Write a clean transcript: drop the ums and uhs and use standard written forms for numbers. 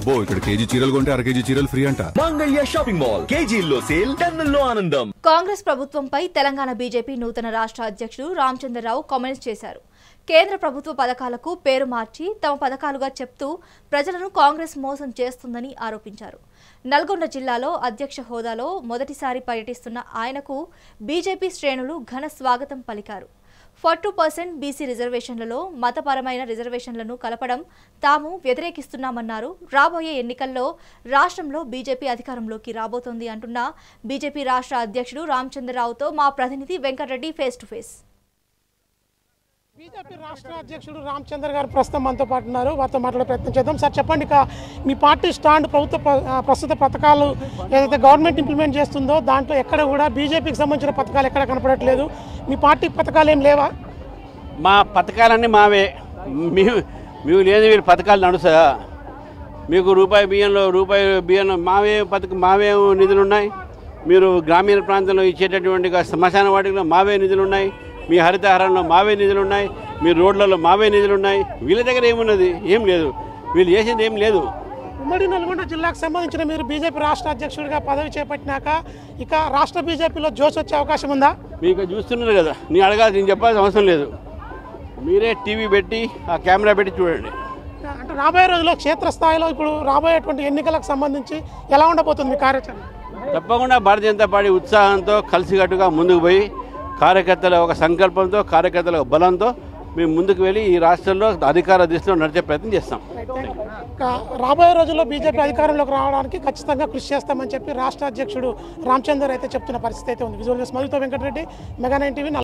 అబ్బో ఇక్కడ కేజీ చీరలు కొంటే అర కేజీ చీరలు ఫ్రీ అంట. మంగళ్య షాపింగ్ మాల్, కేజీల్లో సేల్, టన్నుల్లో ఆనందం. కాంగ్రెస్ ప్రభుత్వంపై తెలంగాణ బీజేపీ నూతన రాష్ట్ర అధ్యక్షుడు రామచంద్రరావు కామెంట్స్ చేశారు. కేంద్ర ప్రభుత్వ పథకాలకు పేరు మార్చి తమ పథకాలుగా చెప్తూ ప్రజలను కాంగ్రెస్ మోసం చేస్తుందని ఆరోపించారు. నల్గొండ జిల్లాలో అధ్యక్ష హోదాలో మొదటిసారి పర్యటిస్తున్న ఆయనకు బీజేపీ శ్రేణులు ఘన స్వాగతం పలికారు. 42% బీసీ రిజర్వేషన్లలో మతపరమైన రిజర్వేషన్లను కలపడం తాము వ్యతిరేకిస్తున్నామన్నారు. రాబోయే ఎన్నికల్లో రాష్ట్రంలో బీజేపీ అధికారంలోకి రాబోతోంది అంటున్న బీజేపీ రాష్ట్ర అధ్యక్షుడు రామచంద్రరావుతో మా ప్రతినిధి Venkatareddy face to face. BJP రాష్ట్ర అధ్యక్షుడు రామచంద్ర గారు ప్రస్తుతం మనతో పాటు ఉన్నారు. వారితో మాట్లాడే ప్రయత్నం చేద్దాం. సార్ చెప్పండి, ఇక మీ పార్టీ స్టాండ్ ప్రస్తుత పథకాలు ఏదైతే గవర్నమెంట్ ఇంప్లిమెంట్ చేస్తుందో దాంట్లో ఎక్కడ కూడా బీజేపీకి సంబంధించిన పథకాలు ఎక్కడ కనపడట్లేదు. మీ పార్టీ పథకాలు ఏం లేవా? మా పథకాలన్నీ మావే. మీకు లేదు వీళ్ళు పథకాలు నడుస్తాయా? మీకు రూపాయి బియ్యంలో మావే నిధులు ఉన్నాయి. మీరు గ్రామీణ ప్రాంతంలో ఇచ్చేటటువంటి శ్మశాన వాటిలో మావే నిధులు ఉన్నాయి. మీ హరితహారంలో మావే నిధులు ఉన్నాయి. మీ రోడ్లలో మావే నిధులు ఉన్నాయి. వీళ్ళ దగ్గర ఏమున్నది? ఏం లేదు. వీళ్ళు చేసేది ఏం లేదు. ఉమ్మడి నల్గొండ జిల్లాకు సంబంధించిన మీరు బీజేపీ రాష్ట్ర అధ్యక్షుడిగా పదవి చేపట్టినాక ఇక రాష్ట్ర బీజేపీలో జోష్ వచ్చే అవకాశం ఉందా? మీకు చూస్తున్నారు కదా, నేను చెప్పాల్సిన అవసరం లేదు. మీరే టీవీ పెట్టి ఆ కెమెరా పెట్టి చూడండి. అంటే రాబోయే రోజుల్లో క్షేత్రస్థాయిలో ఇప్పుడు రాబోయేటువంటి ఎన్నికలకు సంబంధించి ఎలా ఉండబోతుంది మీ కార్యాచరణ? తప్పకుండా భారతీయ జనతా పార్టీ ఉత్సాహంతో కలిసికట్టుగా ముందుకు పోయి కార్యకర్తల ఒక సంకల్పంతో, కార్యకర్తల బలంతో మేము ముందుకు వెళ్ళి ఈ రాష్ట్రంలో అధికార దిశలో నడిచే ప్రయత్నం చేస్తాం. రాబోయే రోజుల్లో బీజేపీ అధికారంలోకి రావడానికి ఖచ్చితంగా కృషి చేస్తామని చెప్పి రాష్ట్ర అధ్యక్షుడు రామచందర్ అయితే చెప్తున్న పరిస్థితి అయితే ఉంది. విజువల్ న్యూస్ మధుతో వెంకటరెడ్డి, మెగా 9 టీవీ.